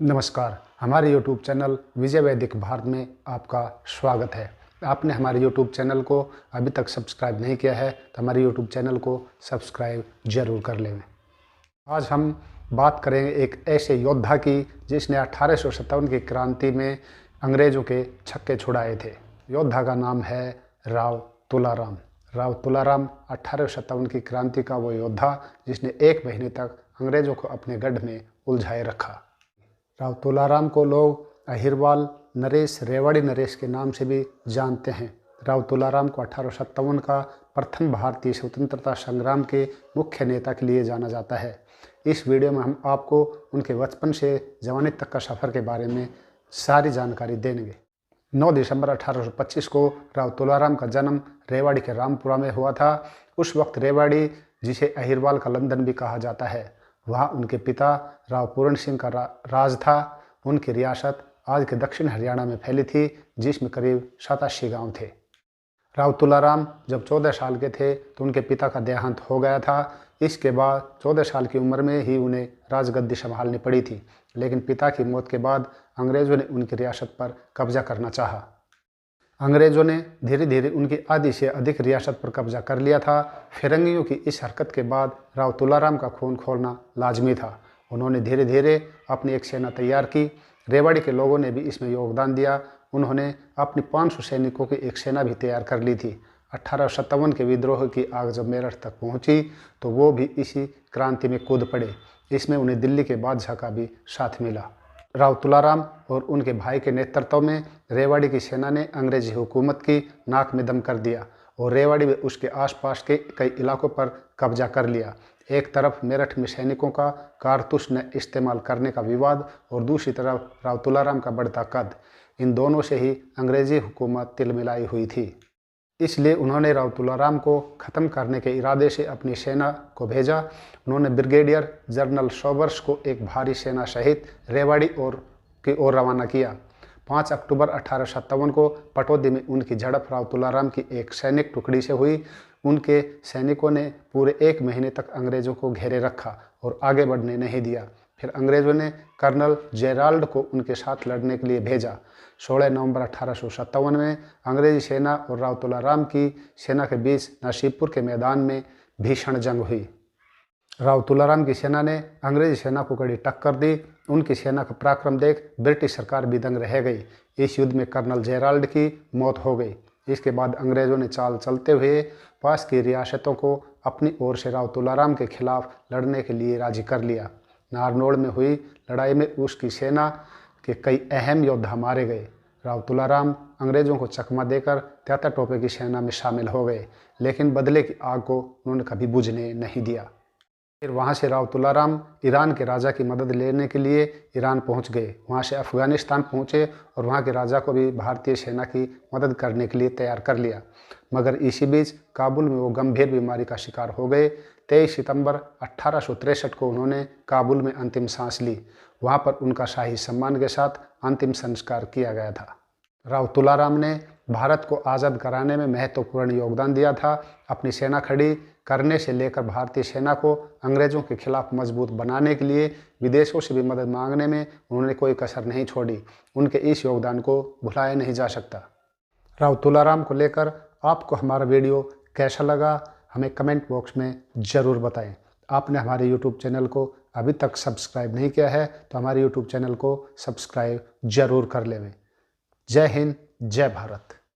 नमस्कार। हमारे YouTube channel विजय वैदिक भारत में आपका स्वागत है। आपने हमारे YouTube चैनल को अभी तक सब्सक्राइब नहीं किया है तो हमारे YouTube चैनल को सब्सक्राइब जरूर कर लें। आज हम बात करेंगे एक ऐसे योद्धा की जिसने 1857 की क्रांति में अंग्रेज़ों के छक्के छुड़ाए थे। योद्धा का नाम है राव तुलाराम। राव तुलाराम 1857 की क्रांति का वो योद्धा जिसने 1 महीने तक अंग्रेज़ों को अपने गढ़ में उलझाए रखा। राव तुलाराम को लोग अहिरवाल नरेश, रेवाड़ी नरेश के नाम से भी जानते हैं। राव तुलाराम को 1857 का प्रथम भारतीय स्वतंत्रता संग्राम के मुख्य नेता के लिए जाना जाता है। इस वीडियो में हम आपको उनके बचपन से जवानी तक का सफ़र के बारे में सारी जानकारी देंगे। 9 दिसंबर 1825 को राव तुलाराम का जन्म रेवाड़ी के रामपुरा में हुआ था। उस वक्त रेवाड़ी, जिसे अहिरवाल का लंदन भी कहा जाता है, वहाँ उनके पिता राव पूर्ण सिंह का राज था। उनकी रियासत आज के दक्षिण हरियाणा में फैली थी, जिसमें करीब 87 गांव थे। राव तुलाराम जब 14 साल के थे तो उनके पिता का देहांत हो गया था। इसके बाद 14 साल की उम्र में ही उन्हें राजगद्दी संभालनी पड़ी थी, लेकिन पिता की मौत के बाद अंग्रेज़ों ने उनकी रियासत पर कब्जा करना चाहा। अंग्रेज़ों ने धीरे धीरे उनकी आधी से अधिक रियासत पर कब्जा कर लिया था। फिरंगियों की इस हरकत के बाद राव तुलाराम का खून खोलना लाजमी था। उन्होंने धीरे धीरे अपनी एक सेना तैयार की। रेवाड़ी के लोगों ने भी इसमें योगदान दिया। उन्होंने अपनी 500 सैनिकों की एक सेना भी तैयार कर ली थी। 1857 के विद्रोह की आग जब मेरठ तक पहुंची तो वो भी इसी क्रांति में कूद पड़े। इसमें उन्हें दिल्ली के बादशाह का भी साथ मिला। राव तुलाराम और उनके भाई के नेतृत्व में रेवाड़ी की सेना ने अंग्रेजी हुकूमत की नाक में दम कर दिया और रेवाड़ी व उसके आसपास के कई इलाकों पर कब्जा कर लिया। एक तरफ मेरठ में सैनिकों का कारतूस न इस्तेमाल करने का विवाद और दूसरी तरफ राव तुलाराम का बढ़ता कद, इन दोनों से ही अंग्रेजी हुकूमत तिलमिलाई हुई थी। इसलिए उन्होंने राव तुलाराम को ख़त्म करने के इरादे से अपनी सेना को भेजा। उन्होंने ब्रिगेडियर जनरल सोबर्स को एक भारी सेना सहित रेवाड़ी की ओर रवाना किया। 5 अक्टूबर 1857 को पटौदी में उनकी झड़प राव तुलाराम की एक सैनिक टुकड़ी से हुई। उनके सैनिकों ने पूरे 1 महीने तक अंग्रेज़ों को घेरे रखा और आगे बढ़ने नहीं दिया। फिर अंग्रेज़ों ने कर्नल जेराल्ड को उनके साथ लड़ने के लिए भेजा। 16 नवंबर 1857 में अंग्रेजी सेना और राव तुलाराम की सेना के बीच नसीबपुर के मैदान में भीषण जंग हुई। राव तुलाराम की सेना ने अंग्रेजी सेना को कड़ी टक्कर दी। उनकी सेना का पराक्रम देख ब्रिटिश सरकार भी दंग रह गई। इस युद्ध में कर्नल जेराल्ड की मौत हो गई। इसके बाद अंग्रेज़ों ने चाल चलते हुए पास की रियासतों को अपनी ओर से राव तुलाराम के खिलाफ लड़ने के लिए राजी कर लिया। नारनौल में हुई लड़ाई में उसकी सेना के कई अहम योद्धा मारे गए। राव तुलाराम अंग्रेज़ों को चकमा देकर त्याता टोपे की सेना में शामिल हो गए, लेकिन बदले की आग को उन्होंने कभी बुझने नहीं दिया। फिर वहाँ से राव तुलाराम ईरान के राजा की मदद लेने के लिए ईरान पहुँच गए। वहाँ से अफ़गानिस्तान पहुँचे और वहाँ के राजा को भी भारतीय सेना की मदद करने के लिए तैयार कर लिया। मगर इसी बीच काबुल में वो गंभीर बीमारी का शिकार हो गए। 23 सितंबर 1863 को उन्होंने काबुल में अंतिम सांस ली। वहाँ पर उनका शाही सम्मान के साथ अंतिम संस्कार किया गया था। राव तुलाराम ने भारत को आज़ाद कराने में महत्वपूर्ण योगदान दिया था। अपनी सेना खड़ी करने से लेकर भारतीय सेना को अंग्रेज़ों के खिलाफ मजबूत बनाने के लिए विदेशों से भी मदद मांगने में उन्होंने कोई कसर नहीं छोड़ी। उनके इस योगदान को भुलाया नहीं जा सकता। राव तुलाराम को लेकर आपको हमारा वीडियो कैसा लगा, हमें कमेंट बॉक्स में ज़रूर बताएं। आपने हमारे YouTube चैनल को अभी तक सब्सक्राइब नहीं किया है तो हमारे YouTube चैनल को सब्सक्राइब ज़रूर कर लें। जय हिंद, जय भारत।